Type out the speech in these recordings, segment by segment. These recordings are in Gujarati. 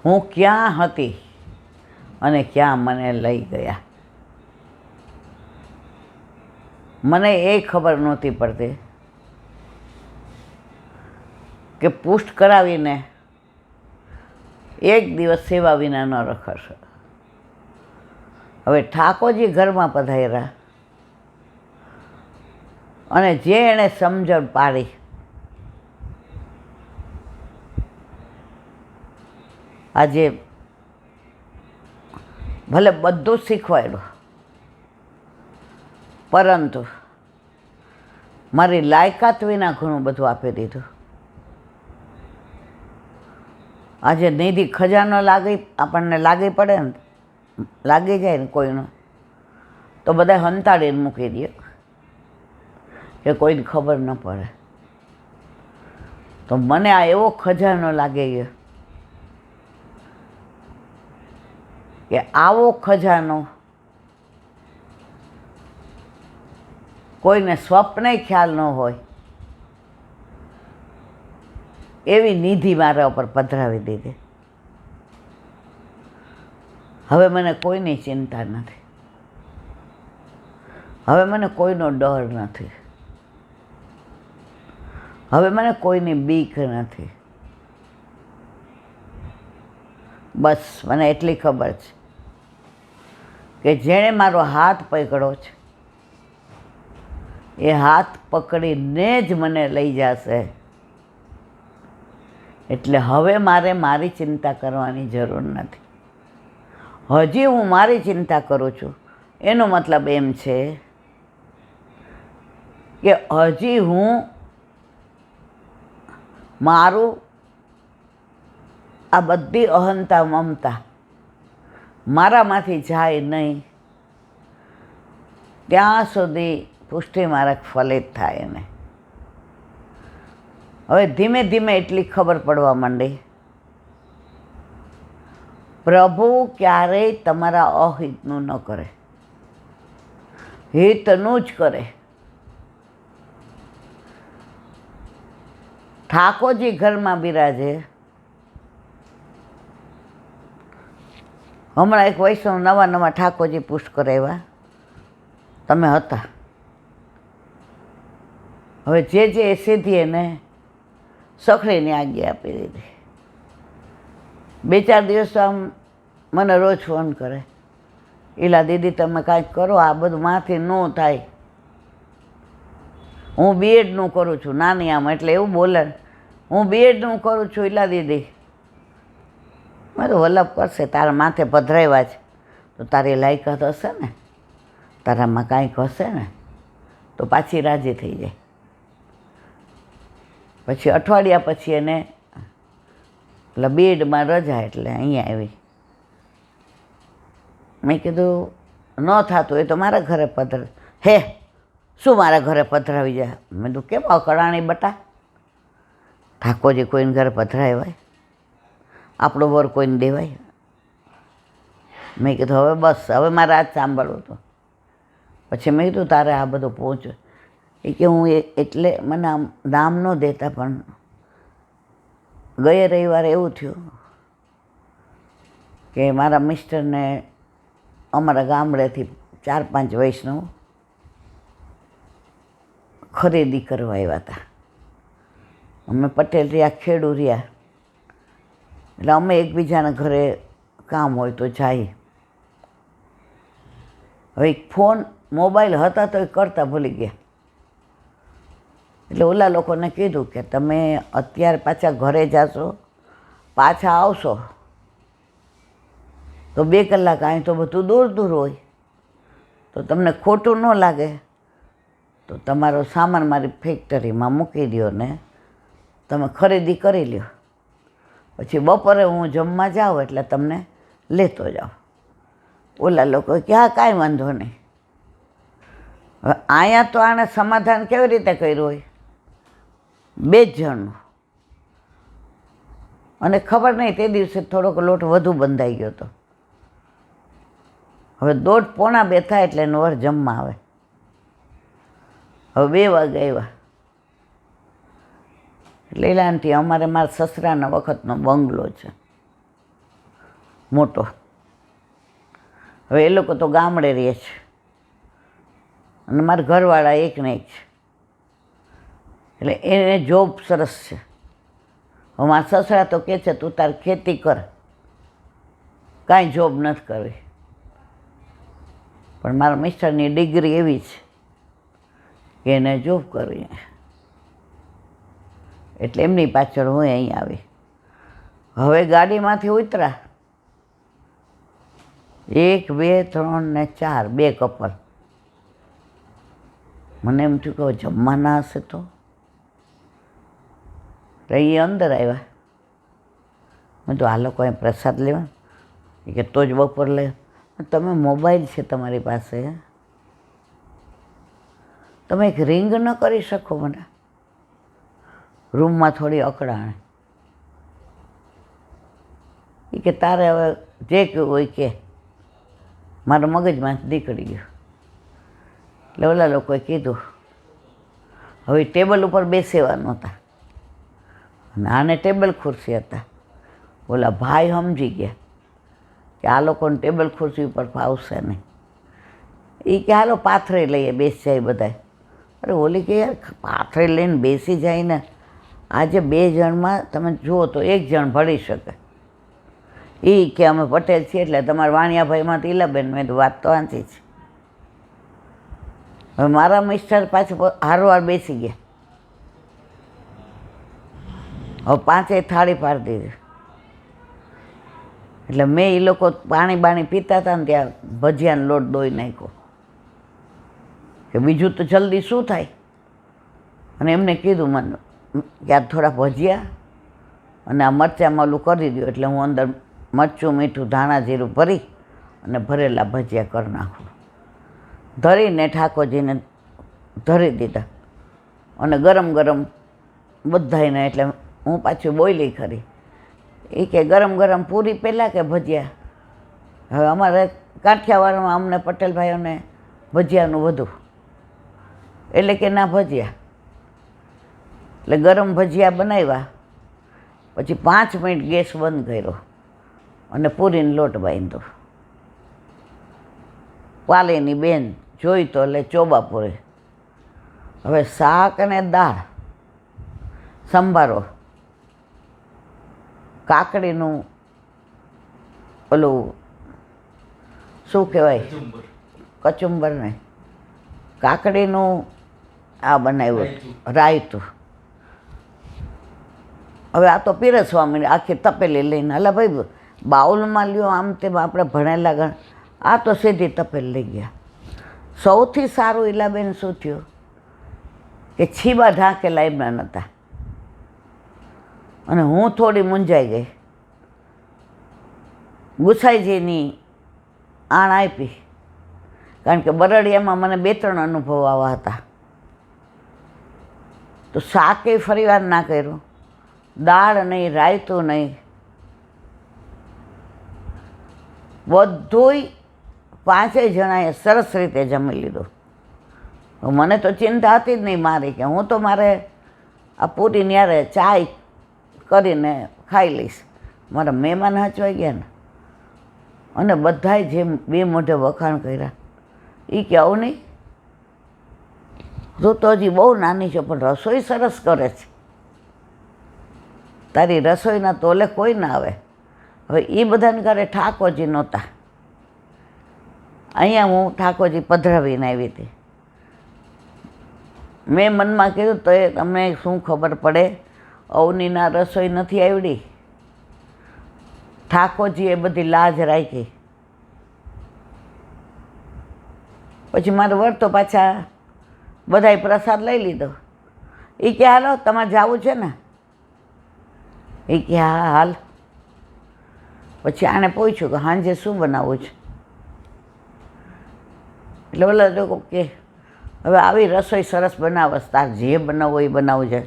હું ક્યાં હતી અને ક્યાં મને લઈ ગયા. મને એ ખબર નહોતી પડતી કે પુષ્ટ કરાવીને એક દિવસ સેવા વિના ન રખાશે. હવે ઠાકોરજી ઘરમાં પધાર્યા અને જે એણે સમજણ પાડી, આજે ભલે બધું શીખવાડ્યું, પરંતુ મારી લાયકાત વિના ઘણું બધું આપી દીધું. આજે નિધિ ખજાનો આપણને લાગી પડે ને, લાગી જાય ને કોઈનો, તો બધા હંતાડીને મૂકી દે કે કોઈને ખબર ન પડે. તો મને આ એવો ખજાનો લાગી ગયો કે આવો ખજાનો કોઈને સ્વપ્ને ખ્યાલ ન હોય એવી નિધિ મારા ઉપર પધરાવી દીધી. હવે મને કોઈની ચિંતા નથી, હવે મને કોઈનો ડર નથી, હવે મને કોઈની બીક નથી. બસ મને એટલી ખબર છે કે જેણે મારો હાથ પકડ્યો છે એ હાથ પકડીને જ મને લઈ જશે. એટલે હવે મારે મારી ચિંતા કરવાની જરૂર નથી. હજી હું મારી ચિંતા કરું છું એનો મતલબ એમ છે કે હજી હું મારું આ બધી અહંતા મમતા મારામાંથી જાય નહીં ત્યાં સુધી પુષ્ટિ માર્ગ ફલિત થાય નહીં. હવે ધીમે ધીમે એટલી ખબર પડવા માંડી, પ્રભુ ક્યારેય તમારા અહિતનું ન કરે, હિતનું જ કરે. ઠાકોરજી ઘરમાં બિરાજે. હમણાં એક વૈષ્ણવ નવા ઠાકોરજી પુષ્ટ કરાવ્યા, તમે હતા. હવે જે સિદ્ધિ એને સખડીની આજ્ઞા આપી દીધી. 2-4 દિવસ આમ મને રોજ ફોન કરે, ઈલા દીદી તમે કાંઈક કરો, આ બધું માથી ન થાય. હું બીએડનું કરું છું, નાની આમ એટલે એવું બોલે, હું બીએડનું કરું છું ઈલા દીદી. મેં તો વલ્લભ કરશે, તારા માથે પધરાવ્યા છે તો તારી લાયકાત હશે ને, તારામાં કાંઈક હશે ને, તો પાછી રાજી થઈ જાય. પછી અઠવાડિયા પછી એને એટલે બીએડમાં રજા એટલે અહીંયા આવી. મેં કીધું ન થતું એ તો મારા ઘરે હે શું મારા ઘરે પધરાવી જાય? મેં કીધું કેમ અકળાણી બટા, ઠાકોરજી કોઈને ઘરે પધરાવાય, આપણો વર કોઈને દેવાય? મેં કીધું હવે બસ, હવે મારે આજ સાંભળવું હતું. પછી મેં કીધું તારે આ બધું પહોંચે એ કે હું એટલે મને આમ નામ ન દેતા, પણ ગયે રવિવારે એવું થયું કે મારા મિસ્ટરને અમારા ગામડેથી 4-5 વૈષ્ણવ ખરીદી કરવા આવ્યા હતા. અમે પટેલ રહ્યા, ખેડૂ રહ્યા, એટલે અમે એકબીજાના ઘરે કામ હોય તો જાય. હવે ફોન મોબાઈલ હતા તો એ કરતા ભૂલી ગયા. એટલે ઓલા લોકોને કીધું કે તમે અત્યારે પાછા ઘરે જાશો, પાછા આવશો તો 2 કલાક અહીં તો બધું દૂર હોય, તો તમને ખોટું ન લાગે તો તમારો સામાન મારી ફેક્ટરીમાં મૂકી દો ને તમે ખરીદી કરી લ્યો. પછી બપોરે હું જમવા જાઉં એટલે તમને લેતો જાઓ. ઓલા લોકો કે હા કાંઈ વાંધો નહીં. હવે અહીંયા તો આણે સમાધાન કેવી રીતે કર્યું હોય? 2 જણનું. અને ખબર નહીં તે દિવસે થોડોક લોટ વધુ બંધાઈ ગયો હતો. હવે 1:30-2 થાય એટલે એનો વર જમવા આવે. હવે 2 વાગે આવ્યા. એટલે એલાનથી અમારે મારા સસરાના વખતનો બંગલો છે, મોટો. હવે એ લોકો તો ગામડે રહે છે અને મારા ઘરવાળા એક ને એક છે, એટલે એને જોબ સરસ છે. હવે મારા સસરા તો કહે છે તું તાર ખેતી કર, કાંઈ જોબ નથી કરવી. પણ મારા મિસ્ટરની ડિગ્રી એવી છે કે એને જોબ કરવી, એટલે એમની પાછળ હું અહીં આવી. હવે ગાડીમાંથી ઉતરા, 1 2 3 ને 4 2 કપલ. મને એમ થયું કે જમવાના હશે તો એ અંદર આવ્યા. મેં તો આ લોકો અહીં પ્રસાદ લેવા કે તો જ બપોર લે. તમે મોબાઈલ છે તમારી પાસે, તમે એક રિંગ ન કરી શકો મને? રૂમમાં થોડી અકળાણ. એ કે તારે હવે જે કહેવું હોય કે. મારા મગજમાંથી નીકળી ગયું. એટલે ઓલા લોકોએ કીધું હવે ટેબલ ઉપર બેસેવા નહોતા અને આને ટેબલ ખુરશી હતા. ઓલા ભાઈ સમજી ગયા કે આ લોકોને ટેબલ ખુરશી ઉપર ફાવશે નહીં. એ કે હાલો પાથરે લઈએ, બેસી જાય બધા. અરે ઓલી કે યાર પાથરે લઈને બેસી જાય ને, આજે 2 જણમાં તમે જુઓ તો 1 જણ ભળી શકે. એ કે અમે પટેલ છીએ એટલે તમારા વાણિયાભાઈમાં ઈલાબેન. મેં તો વાત તો વાંચી છે. હવે મારા મિસ્ટર પાછું હારવાર બેસી ગયા. હવે 5 થાળી પાડી દીધી. એટલે મેં એ લોકો પાણી પીતા હતા ને ત્યાં ભજીયાનો લોટ દોઈ નાખ્યો કે બીજું તો જલ્દી શું થાય. અને એમને કીધું મને કે આ થોડા ભજીયા અને આ મરચાંમાં ઓલું કરી દો. એટલે હું અંદર મરચું મીઠું ધાણા જીરું ભરી અને ભરેલા ભજીયા કરી નાખું. ધરીને ઠાકોરજીને ધરી દીધા અને ગરમ ગરમ બધાને. એટલે હું પાછું બોલી ખરી. એ કે ગરમ ગરમ પૂરી પહેલાં કે ભજીયા? હવે અમારે કાઠિયાવાડમાં અમને પટેલ ભાઈઓને ભજીયાનું વધુ, એટલે કે ના ભજીયા. એટલે ગરમ ભજીયા બનાવ્યા. પછી 5 મિનિટ ગેસ બંધ કર્યો અને પૂરીનો લોટ બાંધ્યો. પાલીની બેન જોઈ તો એટલે ચોબા પૂરી. હવે શાક અને દાળ, સંભારો, કાકડીનું ઓલું શું કહેવાય, કચુંબર ને કાકડીનું આ બનાવ્યું રાયતું. હવે આ તો પીરસવા માંડી આખી તપેલી લઈને. અલા ભાઈ બાઉલમાં લ્યો આમ તેમ આપણે ભણેલા ગણ. આ તો સીધી તપેલી લઈ ગયા. સૌથી સારું ઈલાબેન શું થયું કે છીબા ઢાંકેલા એમના નહોતા. અને હું થોડી મૂંઝાઈ ગઈ. ગુસાઈજીની આણ આપી, કારણ કે બરડિયામાં મને 2-3 અનુભવ આવા હતા. તો શાકે ફરીવાર ના કર્યું, દાળ નહીં, રાયતું નહીં, બધુંય 5 જણાએ સરસ રીતે જમી લીધું. મને તો ચિંતા હતી જ નહીં મારી કે હું તો મારે આ પૂરી ન્યારે ચાય કરીને ખાઈ લઈશ. મારા મહેમાન હચવાઈ ગયા ને. અને બધાએ જેમ 2 મોઢે વખાણ કર્યા. એ કે આવું નહીં, તું તો હજી બહુ નાની છે પણ રસોઈ સરસ કરે છે. તારી રસોઈના તોલે કોઈ ના આવે. હવે એ બધાને ઘરે ઠાકોરજી નહોતા. અહીંયા હું ઠાકોરજી પધરાવીને આવી હતી. મેં મનમાં કીધું તો એ તમને શું ખબર પડે, અવનીના રસોઈ નથી આવડી. ઠાકોરજીએ બધી લાજ રાખી. પછી મારે વળતો પાછા બધાએ પ્રસાદ લઈ લીધો. એ કે હાલો તમારે જવું છે ને? એ કે હા હાલ. પછી આને પૂછ્યું કે સાંજે શું બનાવવું છે? એટલે ઓલા લોકો કે હવે આવી રસોઈ સરસ બનાવસ, તાર જે બનાવવો એ બનાવવું છે.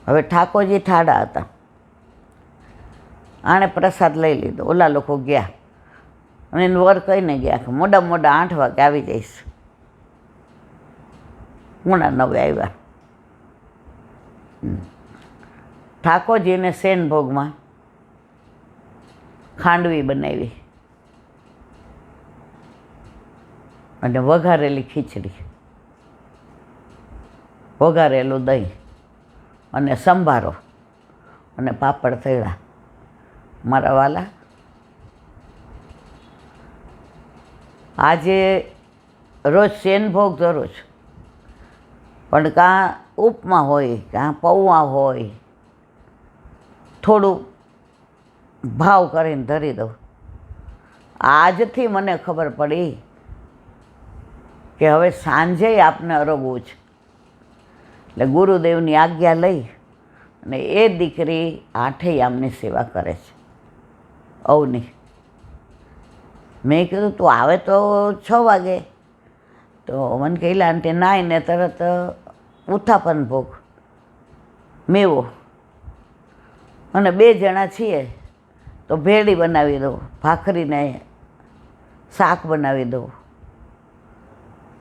હવે ઠાકોરજી ઠાડા હતા. આણે પ્રસાદ લઈ લીધો. ઓલા લોકો ગયા અને એને વર કહીને ગયા કે મોડા 8 વાગે આવી જઈશ. મોડા 9 આવ્યા. ઠાકોરજીને સેન ભોગમાં ખાંડવી બનાવી અને વઘારેલી ખીચડી, વઘારેલું દહીં અને સંભારો અને પાપડ તળ્યા. મારા વાલા, આજે રોજ શેનભોગ ધરો છું, પણ કાં ઉપમા હોય, કાં પૌવા હોય, થોડું ભાવ કરીને ધરી દઉં. આજથી મને ખબર પડી કે હવે સાંજે આપને અરગવું છે. એટલે ગુરુદેવની આજ્ઞા લઈ અને એ દીકરી આઠેયામની સેવા કરે છે, અવની. મેં કીધું તું આવે તો 6 વાગે. તો મને કહેલા આંટી નાઈને તરત ઉત્થાપન ભોગ, મેવો, અને 2 જણા છીએ તો ભેળી બનાવી દઉં, ભાખરીને શાક બનાવી દઉં,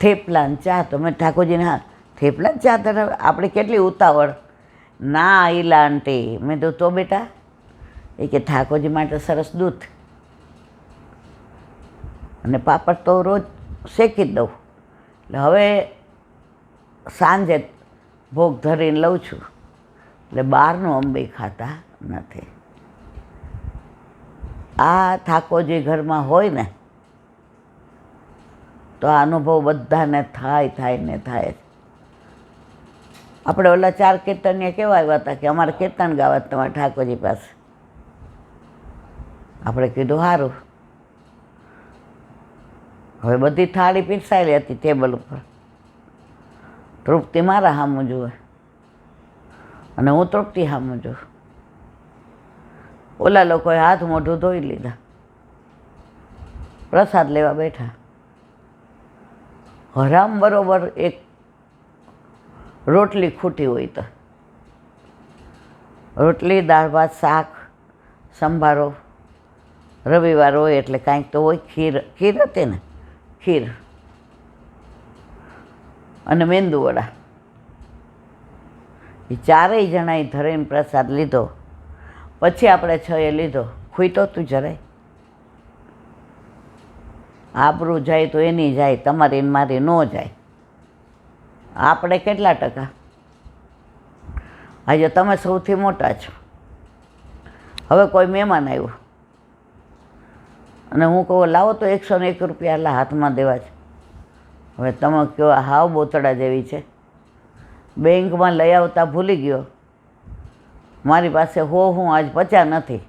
થેપલા ને ચા. તો મેં ઠાકોરજીને હા થેપલા ને ચા તરફ આપણે કેટલી ઉતાવળ. ના ઈલા આંટી. મેં તો બેટા, એ કે ઠાકોરજી માટે સરસ દૂધ અને પાપડ તો રોજ શેકી જ દઉં. એટલે હવે સાંજે ભોગ ધરીને લઉં છું. એટલે બહારનું અંબે ખાતા નથી. આ ઠાકોરજી ઘરમાં હોય ને તો આ અનુભવ બધાને થાય ને થાય. આપણે ઓલા 4 કીર્તનિયા કેવા આવ્યા હતા કે અમારે કીર્તન ગાવા તમારા ઠાકોરજી પાસે. આપણે કીધું સારું. હવે બધી થાળી પીરસાયેલી હતી ટેબલ ઉપર. તૃપ્તિ મારા સામું જુએ અને હું તૃપ્તિ સામું જોઉં. ઓલા લોકોએ હાથ મોઢું ધોઈ લીધા, પ્રસાદ લેવા બેઠા. હરામ બરોબર એક રોટલી ખૂટી હોય તો રોટલી, દાળ ભાત, શાક, સંભારો. રવિવાર હોય એટલે કાંઈક તો હોય. ખીર હતી ને, ખીર અને મેંદુવડા. એ 4 જણાએ ધરીને પ્રસાદ લીધો. પછી આપણે 6 લીધો. ખૂટો તું જરાય. આબરૂ જાય તો એની જાય, તમારી ને મારી ન જાય. આપણે કેટલા ટકા? આજે તમે સૌથી મોટા છો. હવે કોઈ મહેમાન આવ્યું અને હું કહું લાવો તો 101 રૂપિયા એટલે હાથમાં દેવા છે. હવે તમે કહો હાવ બોતડા જેવી છે, બેંકમાં લઈ આવતા ભૂલી ગયો, મારી પાસે હું આજ 50 નથી.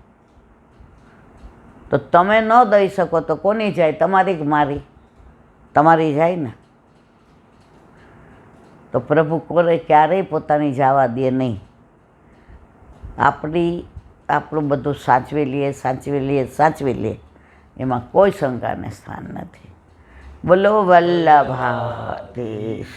તો તમે ન દઈ શકો તો કોની જાય? તમારી કે મારી? તમારી જાય ને. તો પ્રભુ કોરે ક્યારેય પોતાની જવા દે નહીં. આપણું બધું સાચવી લઈએ. એમાં કોઈ શંકાને સ્થાન નથી. બોલો વલ્લભાધીશ.